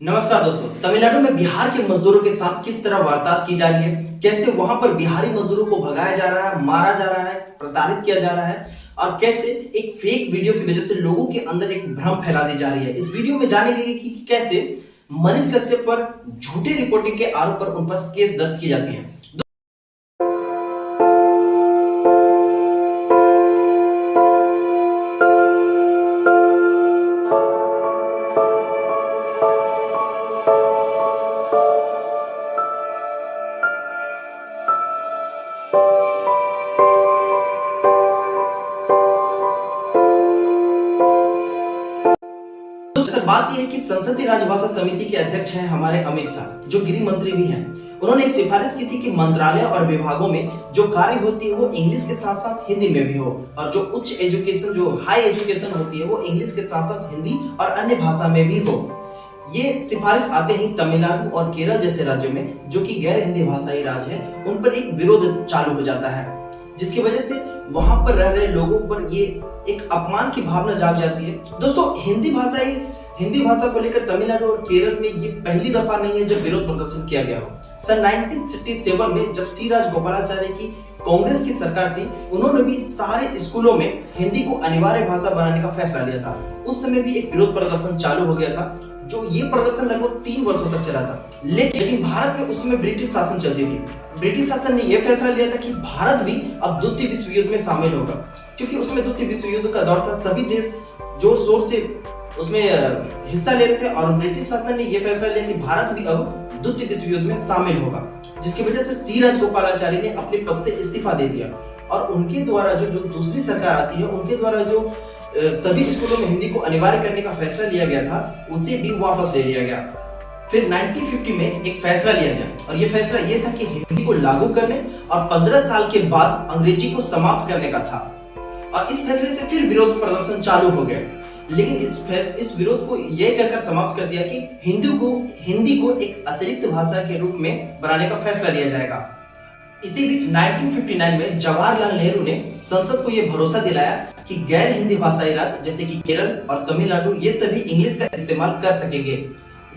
नमस्कार दोस्तों। तमिलनाडु में बिहार के मजदूरों के साथ किस तरह वार्तालाप की जा रही है, कैसे वहां पर बिहारी मजदूरों को भगाया जा रहा है, मारा जा रहा है, प्रताड़ित किया जा रहा है और कैसे एक फेक वीडियो की वजह से लोगों के अंदर एक भ्रम फैला दी जा रही है। इस वीडियो में जानेंगे कि कैसे मनीष कश्यप पर झूठे रिपोर्टिंग के आरोप पर उन पर केस दर्ज की जाती है। बात यह है कि संसदीय राजभाषा समिति के अध्यक्ष हैं हमारे अमित शाह, जो गृह मंत्री भी हैं। उन्होंने एक सिफारिश की थी कि मंत्रालय और विभागों में जो कार्य होती है वो इंग्लिश के साथ साथ हिंदी में भी हो, और जो उच्च एजुकेशन, जो हाई एजुकेशन होती है वो इंग्लिश के साथ साथ हिंदी और अन्य भाषा में भी हो। ये सिफारिश आते ही तमिलनाडु और केरल जैसे राज्यों में, जो कि गैर हिंदी भाषाई राज्य हैं, उन पर एक विरोध चालू हो जाता है, जिसकी वजह से वहां पर रह रहे लोगों पर ये एक अपमान की भावना जाग जाती है। दोस्तों, हिंदी भाषा को लेकर तमिलनाडु और केरल में ये पहली दफा नहीं है जब विरोध प्रदर्शन किया गया हो। सन 1937 में जब सी राजगोपालाचारी की कांग्रेस की सरकार थी, उन्होंने भी सारे स्कूलों में हिंदी को अनिवार्य भाषा बनाने का फैसला लिया था। उस समय भी एक विरोध प्रदर्शन चालू हो गया था, जो ये प्रदर्शन लगभग 3 वर्षों तक चला था। लेकिन भारत में उस समय ब्रिटिश शासन चलती थी। ब्रिटिश शासन ने यह फैसला लिया था कि भारत भी अब द्वितीय विश्व युद्ध में शामिल होगा, क्योंकि उसमें द्वितीय विश्व युद्ध का दौर था। सभी देश जोर शोर से उसमें हिस्सा ले रहे थे और ब्रिटिश शासन ने यह फैसला लिया कि भारत भी अब द्वितीय विश्व युद्ध में शामिल होगा, जिसकी वजह से सी राजगोपालाचारी ने अपने पद से इस्तीफा दे दिया और उनके द्वारा जो दूसरी सरकार आती है, उनके द्वारा जो सभी स्कूलों में हिंदी को अनिवार्य करने का फैसला लिया गया था, उसे भी वापस ले लिया गया। फिर 1950 में एक फैसला लिया गया और यह फैसला यह था कि हिंदी को लागू करने और 15 साल के बाद अंग्रेजी को समाप्त करने का था। और इस फैसले से फिर विरोध प्रदर्शन चालू हो गए, लेकिन इस विरोध को यह कहकर समाप्त कर दिया कि हिंदी को एक अतिरिक्त भाषा के रूप में बनाने का फैसला लिया जाएगा। इसी बीच 1959 में जवाहरलाल नेहरू ने संसद को यह भरोसा दिलाया कि गैर हिंदी भाषाई राज्य जैसे कि केरल और तमिलनाडु ये सभी इंग्लिश का इस्तेमाल कर सकेंगे।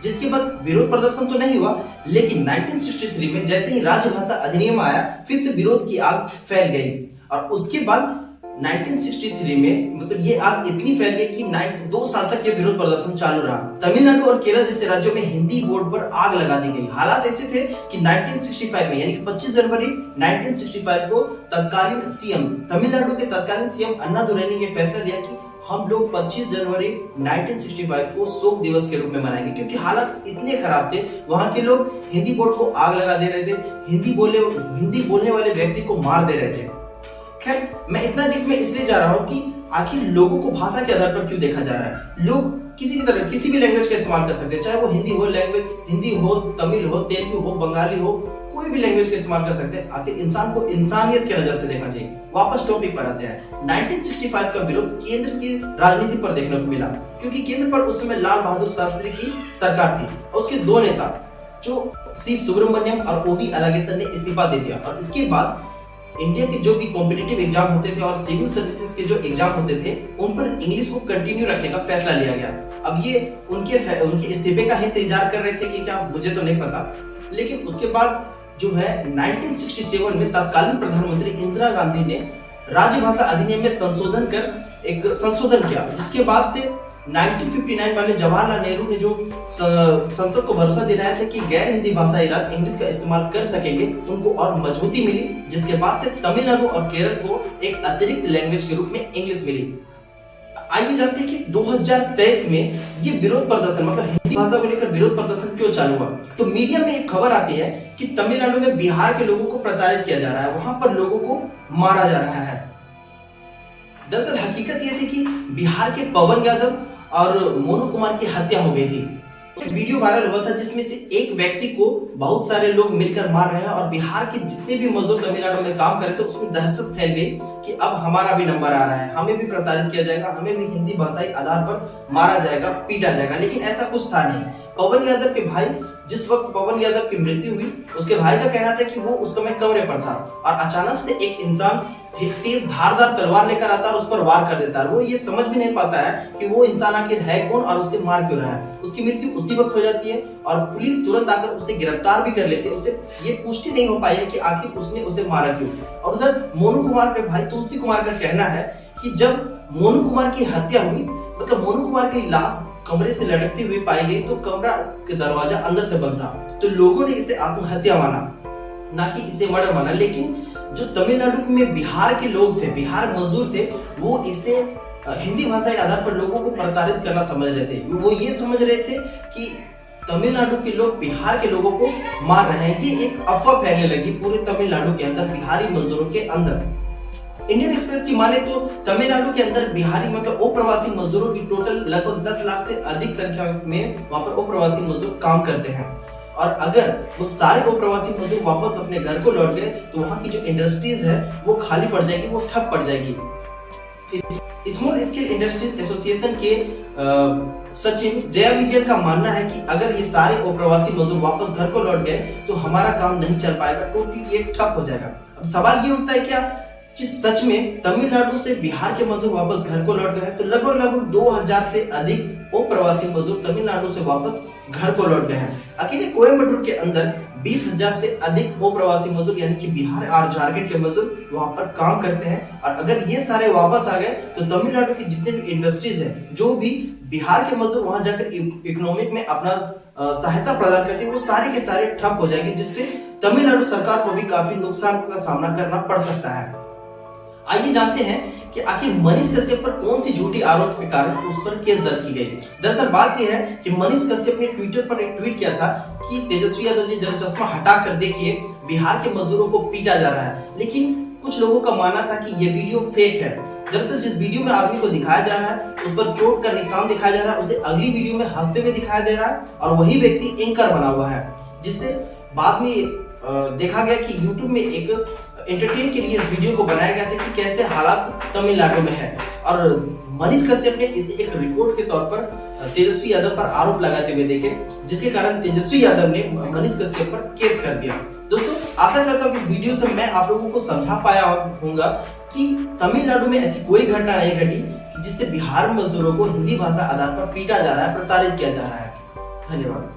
जिसके बाद विरोध प्रदर्शन तो नहीं हुआ, लेकिन 1963 में जैसे ही राजभाषा अधिनियम आया, फिर से विरोध की आग फैल गई। और उसके बाद 1963 में मतलब ये आग इतनी फैल गई कि 2 साल तक ये विरोध प्रदर्शन चालू रहा। तमिलनाडु और केरल जैसे राज्यों में हिंदी बोर्ड पर आग लगा दी गई। हालात ऐसे थे कि 1965 में यानी कि 25 जनवरी 1965 को तत्कालीन सीएम, तमिलनाडु के तत्कालीन सीएम अन्नादुरई ने यह फैसला लिया कि हम लोग 25 जनवरी 1965 को शोक दिवस के रूप में मनाएंगे, क्योंकि हालात इतने खराब थे। वहां के लोग हिंदी बोर्ड को आग लगा दे रहे थे, हिंदी बोलने वाले व्यक्ति को मार दे रहे थे। खैर, मैं इतना डीप में इसलिए जा रहा हूँ कि आखिर लोगों को भाषा के आधार पर क्यों देखा जा रहा है। लोग किसी भी लैंग्वेज का इस्तेमाल कर सकते हैं, चाहे वो हिंदी हो, तमिल हो, तेलुगु हो, बंगाली हो, कोई भी लैंग्वेज का इस्तेमाल कर सकते हैं। आखिर इंसान को इंसानियत की नजर से देखना चाहिए। वापस टॉपिक पर आते हैं। 1965 का विरोध केंद्र की राजनीति पर देखने को मिला, क्योंकि केंद्र पर उस समय लाल बहादुर शास्त्री की सरकार थी और उसके 2 नेता जो सी सुब्रमण्यम और ओबी अलागेसन ने इस्तीफा दे दिया। और इसके बाद इंडिया के जो भी कॉम्पिटिटिव एग्जाम होते थे और सिविल सर्विसेज के जो एग्जाम होते थे, उन पर इंग्लिश को कंटिन्यू रखने का फैसला लिया गया। अब ये उनके इस्तीफे का इंतजार कर रहे थे कि क्या, मुझे तो नहीं पता। लेकिन उसके बाद जो है 1967 में तत्कालीन प्रधानमंत्री इंदिरा गांधी ने राजभाषा अधिनियम में संशोधन किया, जिसके बाद से 1959 वाले जवाहरलाल नेहरू ने जो संसद को भरोसा दिलाया था कि गैर हिंदी भाषाई राज्य इंग्लिश का इस्तेमाल कर सकेंगे, उनको और मजबूती मिली, जिसके बाद से तमिलनाडु और केरल को एक अतिरिक्त लैंग्वेज के रूप में इंग्लिश मिली। आइए जानते हैं कि 2023 में ये विरोध प्रदर्शन, मतलब हिंदी भाषा को लेकर विरोध प्रदर्शन क्यों चालू हुआ। तो मीडिया में एक खबर आती है कि तमिलनाडु में बिहार के लोगों को प्रताड़ित किया जा रहा है, वहां पर लोगों को मारा जा रहा है। दरअसल हकीकत यह थी कि बिहार के पवन यादव और मोनू कुमार की हत्या हो गई थी। एक वीडियो वायरल हुआ था जिसमें से एक व्यक्ति को बहुत सारे लोग मिलकर मार रहे हैं और बिहार के जितने भी मजदूर तमिलनाडु में काम कर रहे थे, उसमें दहशत फैल गई कि अब हमारा भी नंबर आ रहा है, हमें भी प्रताड़ित किया जाएगा, हमें भी हिंदी भाषाई आधार पर मारा जाएगा, पीटा जाएगा। लेकिन ऐसा कुछ था नहीं। पवन यादव के भाई, जिस वक्त पवन यादव की मृत्यु हुई, उसके भाई का कहना था कि वो उस समय कमरे पर था और अचानक से एक इंसान तेज धारदार तलवार लेकर आता है और उस पर वार कर देता है। वो ये समझ भी नहीं पाता है कि वो इंसान आखिर है कौन और उसे मार क्यों रहा है। उसकी मृत्यु उसी वक्त हो जाती है और पुलिस तुरंत आकर उसे गिरफ्तार भी कर लेती है। उसे ये पुष्टि नहीं हो पाई है कि आखिर उसने उसे मारा क्यों। और उधर मोनू कुमार के भाई तुलसी कुमार का कहना है कि जब मोनू कुमार की हत्या हुई, मतलब मोनू कुमार की लाश कमरे से लटकती हुई पाई गई तो कमरा का दरवाजा अंदर से बंद था, तो लोगों ने इसे आत्महत्या माना, ना कि इसे मर्डर माना। लेकिन जो तमिलनाडु में बिहार के लोग थे, बिहार मजदूर थे, वो इसे हिंदी भाषा के आधार पर लोगों को प्रताड़ित करना समझ रहे थे। वो ये समझ रहे थे कि तमिलनाडु के लोग बिहार के लोगों को मार रहे हैं। ये एक अफवाह फैलने लगी पूरे तमिलनाडु के अंदर, बिहारी मजदूरों के अंदर। इंडियन एक्सप्रेस की माने तो तमिलनाडु के अंदर बिहारी मतलब अप्रवासी मजदूरों की टोटल लगभग 10 लाख से अधिक संख्या में वहां पर अप्रवासी मजदूर काम करते हैं। और अगर वो सारे अप्रवासी मजदूर वापस अपने घर को लौट गए तो वहां की जो इंडस्ट्रीज है वो खाली पड़ जाएगी, वो ठप पड़ जाएगी। स्मॉल स्केल इंडस्ट्रीज एसोसिएशन के सचिव जया विजयन का मानना है कि अगर ये सारे अप्रवासी मजदूर वापस घर को लौट गए तो हमारा काम नहीं चल पाएगा, टोटली ये ठप हो जाएगा। अब सवाल ये उठता है क्या कि सच में तमिलनाडु से बिहार के मजदूर वापस घर को लौट गए हैं? तो लगभग 2000 से अधिक अप्रवासी मजदूर तमिलनाडु से वापस घर को लौट गए हैं। अकेले कोयम्बटूर के अंदर 20,000 से अधिक अप्रवासी मजदूर यानी कि बिहार और झारखंड के मजदूर वहां पर काम करते हैं। और अगर ये सारे वापस आ गए तो तमिलनाडु की जितने भी इंडस्ट्रीज है, जो भी बिहार के मजदूर वहां जाकर इकोनॉमिक में अपना सहायता प्रदान करते हैं, वो सारे के सारे ठप हो जाएंगे, जिससे तमिलनाडु सरकार को भी काफी नुकसान का सामना करना पड़ सकता है। आइए जानते हैं कि आखिर मनीष कश्यप पर कौन सी झूठी आरोप के कारण उस पर केस दर्ज की गई। दरअसल बात यह है कि मनीष कश्यप ने ट्विटर पर एक ट्वीट किया था कि तेजस्वी यादव जी जरा चश्मा हटा कर देखिए, बिहार के मजदूरों को पीटा जा रहा है। लेकिन कुछ लोगों का मानना था कि यह वीडियो फेक है। दरअसल जिस वीडियो में आदमी को दिखाया जा रहा है उस पर चोट का निशान दिखाया जा रहा है, उसे अगली वीडियो में हंसते हुए दिखाया दे रहा है और वही व्यक्ति एंकर बना हुआ है, जिससे बाद में देखा गया कि यूट्यूब में एक एंटरटेन के लिए इस वीडियो को बनाया गया था कि कैसे हालात तमिलनाडु में है। और मनीष कश्यप ने इसे एक रिपोर्ट के तौर पर तेजस्वी यादव पर आरोप लगाते हुए देखे, जिसके कारण तेजस्वी यादव ने मनीष कश्यप पर केस कर दिया। दोस्तों, आशा करता हूँ कि इस वीडियो से मैं आप लोगों को समझा पाया होऊंगा कि तमिलनाडु में ऐसी कोई घटना नहीं घटी कि जिससे बिहार मजदूरों को हिंदी भाषा आधार पर पीटा जा रहा है, प्रताड़ित किया जा रहा है। धन्यवाद।